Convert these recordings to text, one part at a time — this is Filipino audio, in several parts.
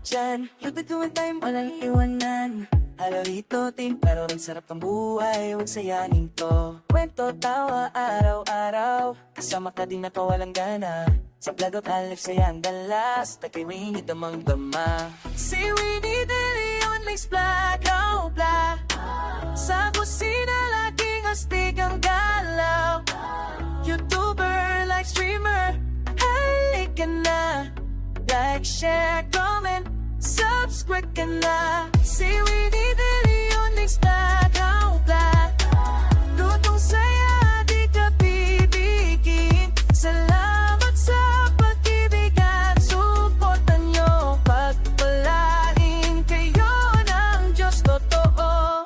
dyan. Lupit ko time, walang iwanan. Halo rito, team, pero ang sarap ang buhay, huwag sayanin to. Kwento, tawa, araw-araw, kasama ka din ako walang gana. Sa vlog at halip sayang dalas, takay Winnie damang dama. Si Winnie de Leon, Lex Blackout, bla. Sa kusina, laging astig ang galaw. YouTuber, live streamer, halika na. Like, share, comment, subscribe ka na. Si Winnie de Leon, Lex Blackout, bla. Lutong saya, di ka bibigin. Salamat sa pag-ibig at suportan nyo. Pagpalain kayo ng Diyos totoo.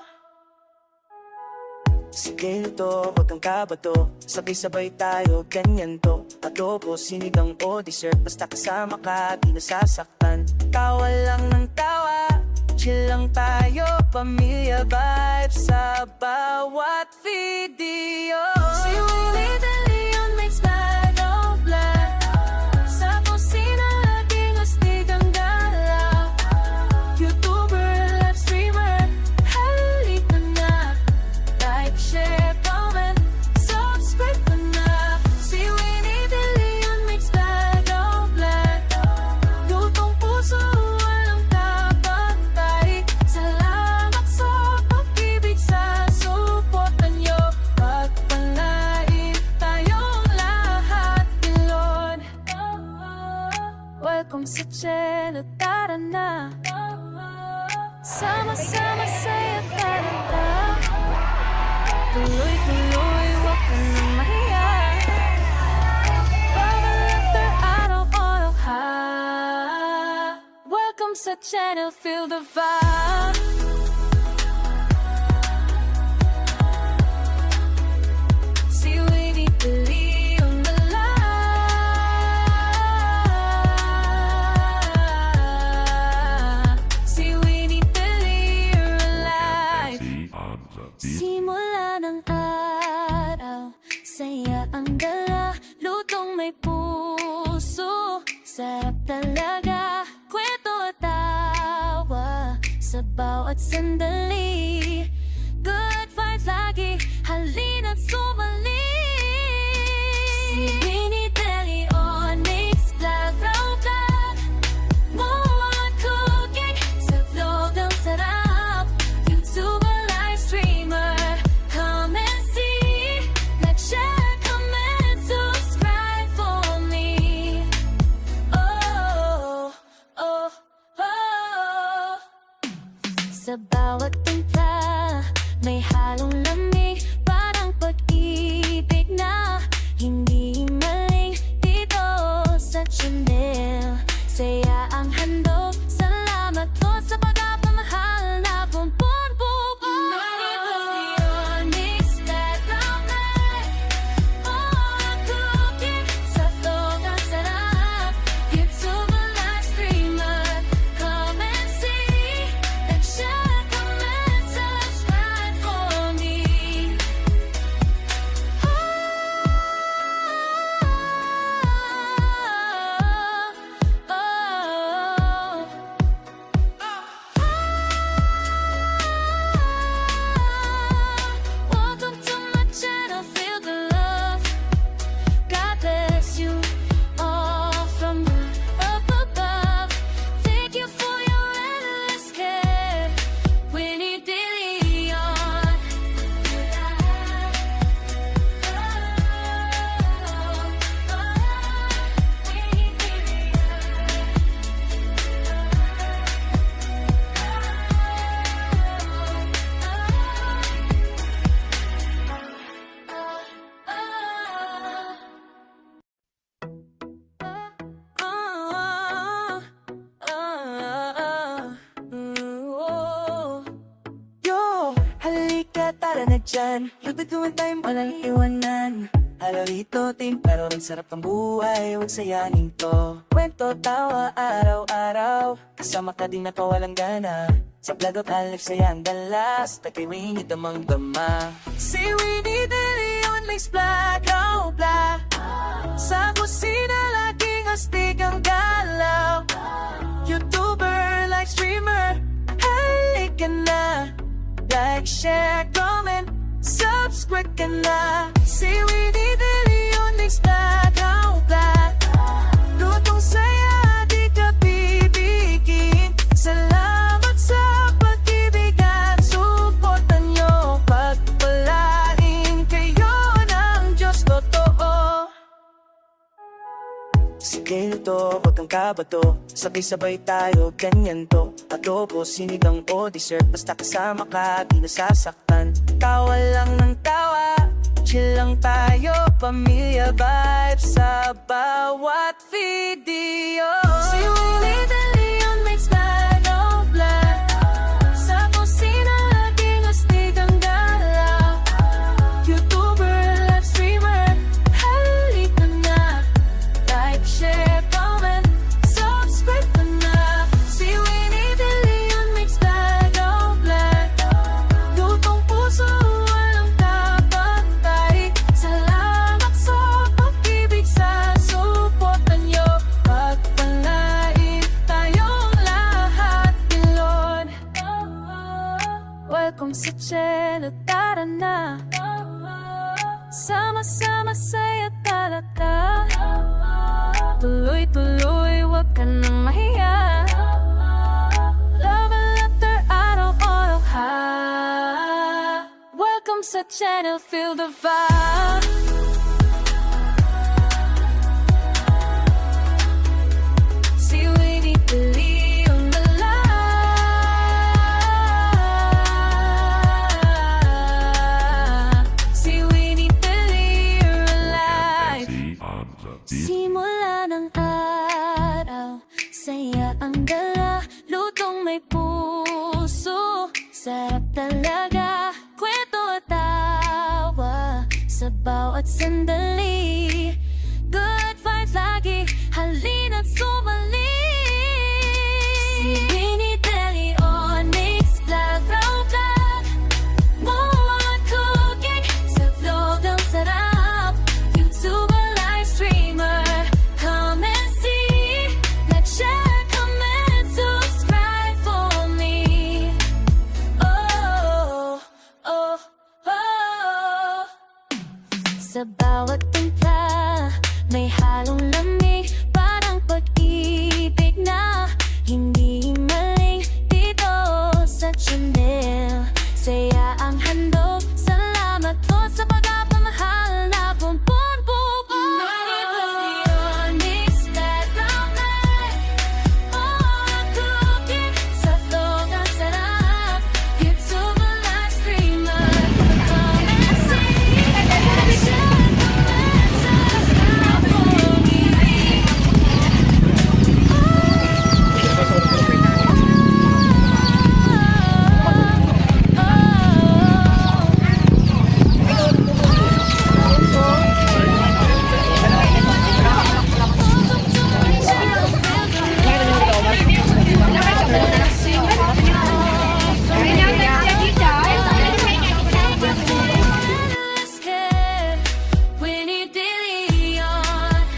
Sige to, huwag kang kabato. Sabay-sabay tayo, ganyan to. Adobo, sinigang o dessert, basta kasama ka, di nasasaktan. Tawa lang ng tawa, chill lang tayo. Pamilya vibes sa bawat video. Si Winnie de Leon makes bad of black. Sa kusina, laging astig ang galaw. YouTuber, live streamer, halika na. Like, share, comment, subscribe ka na. Si Winnie de Leon makes bad of black. Lutong puso, walang kapantay. Salamat sa pag-ibig, sa suportan nyo. Pagpalain tayong lahat, Lord. Welcome sa channel, tara na. Sama-sama sa'yo, tara na. Tuloy-tuloy, wag ka nang mahiya. Pag-alata, araw-araw ha. Welcome sa channel, feel the vibe. Si Winnie de Leon the live. Si Winnie de Leon alive. Simula ng araw, saya ang dala. Lutong may puso, sarap talaga. Kwento at tawa sa bawat sandali. Good vibes lagi, halina't sumali. Si Winnie de Leon makes vlog, vlog. More cooking, sa vlog ang sarap. YouTuber, live streamer, come and see. Like, share, comment, subscribe for me. Oh, oh, oh. Sa bawat timpla, may halong lamig. Parang pag-ibig na hindi maling dito sa channel. Saya ang handog, salamat po sa pagpapamahal na bumbumbuo. Sa vlog ang sarap. YouTuber, live streamer, come and see. Like, share, comment, subscribe for me. Welcome to my channel, feel the love. God bless you all from up above. Thank you for your endless care. Winnie de Leon. Yo, halika, tara na dyan. Lupit ko time, walang iwanan. Halo rito, team, pero ang sarap ang buhay, huwag sayanin to. Kwento, tawa, araw-araw, kasama ka din ako walang gana. Sa vlog at halip sayang dalas, takay Winnie damang dama. Si Winnie de Leon, Lex Blackout, bla. Sa kusina, laging astig ang galaw. YouTuber, streamer. Halika na, like, share, comment, subscribe ka na. Si Winnie De Leon, next vlog. Lutong saya, di ka bibigin. Salamat sa pag-ibig at suportan nyo. Pagpalain kayo ng Diyos totoo. Sige luto, wag kang kabato. Sabay-sabay tayo, ganyan to. Adobo, sinigang o dessert, basta kasama ka, di nasasaktan. Tawa lang ng tawa, chill lang tayo. Pamilya vibes sa bawat video. Si Winnie De Leon makes vlog. Sa kusina laging astig ang gala. YouTuber, live streamer, halika na. Like, share, comment, subscribe ka na. Si Winnie De Leon makes vlog. Lutong puso, walang kapantay. Salamat sa pag-ibig, sa suportan nyo. Pagpalain tayong lahat, Lord. Welcome sa channel, tara na. Sama-sama saya talaga. Tuloy-tuloy, wag ka nang mahiya. Love and laughter, araw-araw ha. Welcome sa channel, feel the vibe. Si Winnie De Leon the live. Si Winnie De Leon alive. Simula ng araw, saya ang dala. Lutong may puso, sarap talaga. Kwento at tawa sa bawat sandali. Good vibes lagi, halina't sumali. Si Winnie De Leon makes vlog. More cooking, sa vlog ang sarap. YouTuber, live streamer, come and see. Like, share, comment, subscribe for me. Oh, oh, oh. Sa bawat timpla, may halong lamig. Parang pag-ibig na hindi maling. Dito sa channel, saya ang handog. Salamat po sa pagpapamahal na bumbumbuo. Mix background light. All cooking, sa vlog ang sarap. YouTuber, live streamer, come and see. Share, comment, subscribe for me. Winnie De Leon.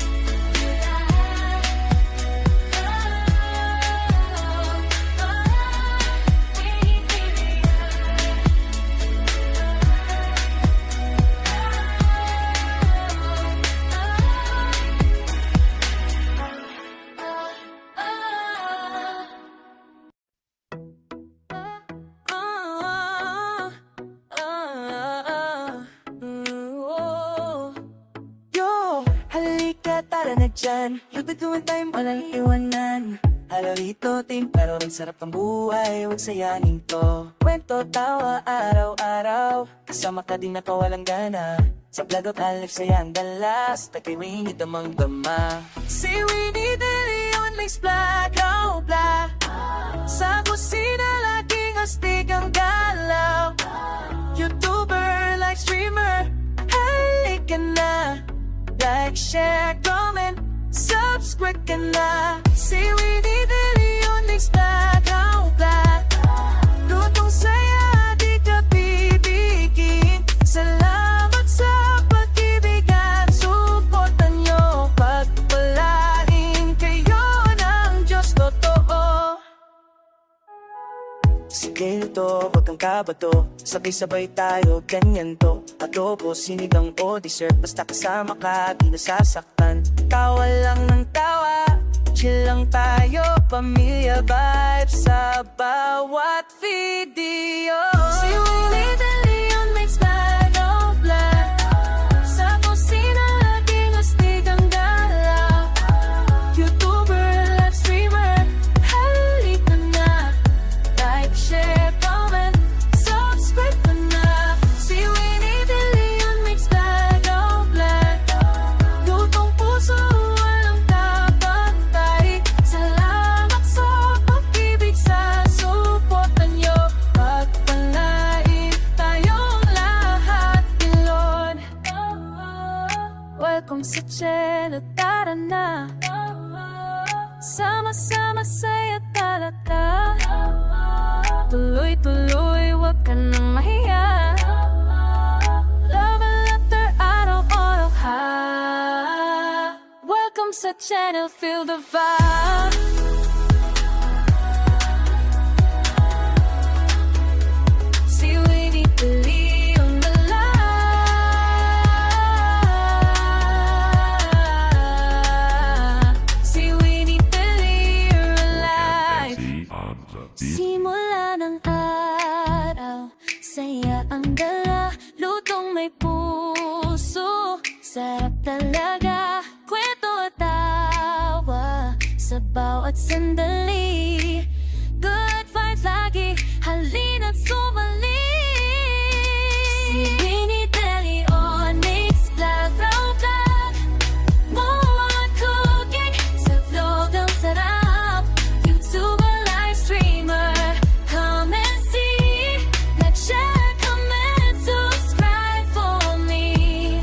Yo, halika, tara na dyan. Lupituin tayo, walang iwanan. Halo rito, team, pero ang sarap ng buhay. Huwag sayanin to. Kwento, tawa, araw-araw. Kasama ka din na kawalang gana. Sa vlog at live, saya ang dalas. Takay Winnie damang dama. Si Winnie De Leon makes vlog. Sa kusina laging astig ang galaw. YouTuber, live streamer, halika na. Like, share, comment, subscribe ka na. Si Winnie De Leon makes vlog. Lutong saya, di ka bibigin. Salamat sa pag-ibig at suportan nyo. Pagpalain kayo ng Diyos totoo. Sige to, wag kang kabato. Sabay-sabay tayo, ganyan to. Adobo, sinigang o dessert, basta kasama ka, di nasasaktan. Tawa lang ng tawa, chill lang tayo. Pamilya vibes sa bawat video. Si Willie De Leon makes bag of black. Sa kusina laging astig ang gala. YouTuber, live streamer, halika na. Like, share, comment, subscribe ka na. Si Winnie De Leon makes bag of black. Lutong puso, walang kapantay. Salamat sa pag-ibig, sa suporta nyo. Pagpalain tayong lahat, Lord. Welcome sa channel, tara na. Sama-sama saya talaga. Tuloy-tuloy, wag ka nang mahiya. Love and laughter, araw-araw ha. Welcome sa channel, feel the vibe. Si Winnie De Leon the live. Si Winnie De Leon alive. Simula ng araw, saya ang dala. Lutong may puso, sarap talaga. Kwento at tawa sa bawat sandali. Good vibes lagi, halina't sumali. Si Winnie De Leon makes vlog, raw vlog. More cooking, sa vlog ang sarap. YouTuber, live streamer, come and see. Like, share, comment, subscribe for me.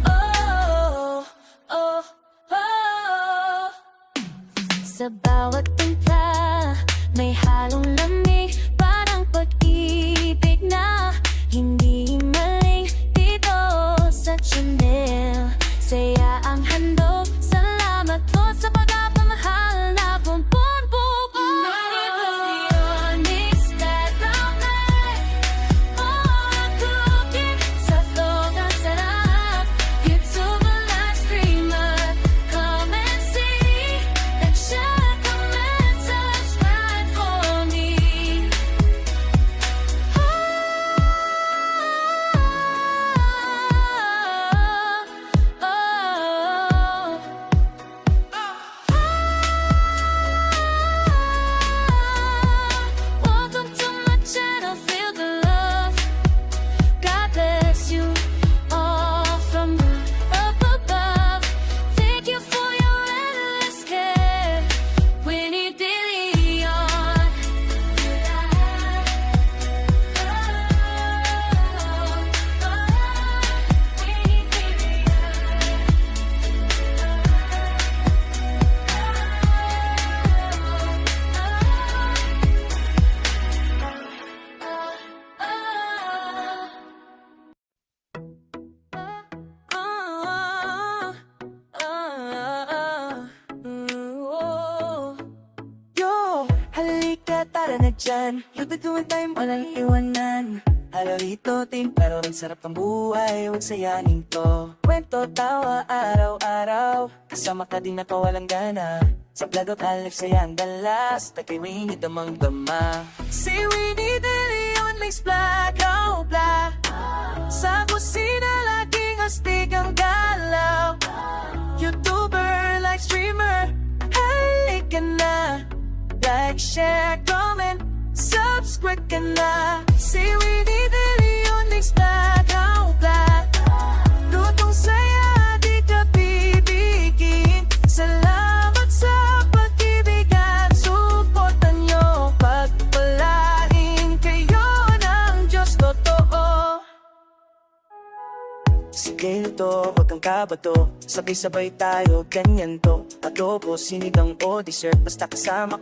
Oh, oh, oh. Sa bawat timpla, may halong lamig. Parang pag-ibig na hindi maling dito sa channel. Saya ang handog, salamat po sa pagpapamahal na bumbubuo. Mix that round night. More cooking, sa vlog ang sarap. YouTuber, live streamer, come and see. Like, share, comment, subscribe for me. Welcome to my channel, feel the love. God bless you all from up above. Thank you for your endless care. Winnie De Leon. Yo, halika, tara na dyan. Lubituin tayo, walang iwanan. Halo rito, team, pero ang sarap ang buhay. Huwag sayanin to. Kwento, tawa, araw-araw. Kasama ka din ako, walang gana. Sa vlog at live, saya ang dalas. Tagay Winnie, damang-dama. Si Winnie De Leon makes black, oh black. Sa kusina, laging astig ang galaw. YouTuber, live streamer, halika na. Like, share, comment, subscribe ka na. Si Winnie De Leon makes black, oh black. Lutong saya, di ka bibigin. Salamat sa pag-ibig at suporta nyo. Pagpalain kayo ng Diyos totoo. Sige to, wag kang kabato. Sabay-sabay tayo, ganyan to. Adobo, sinigang o dessert, basta kasama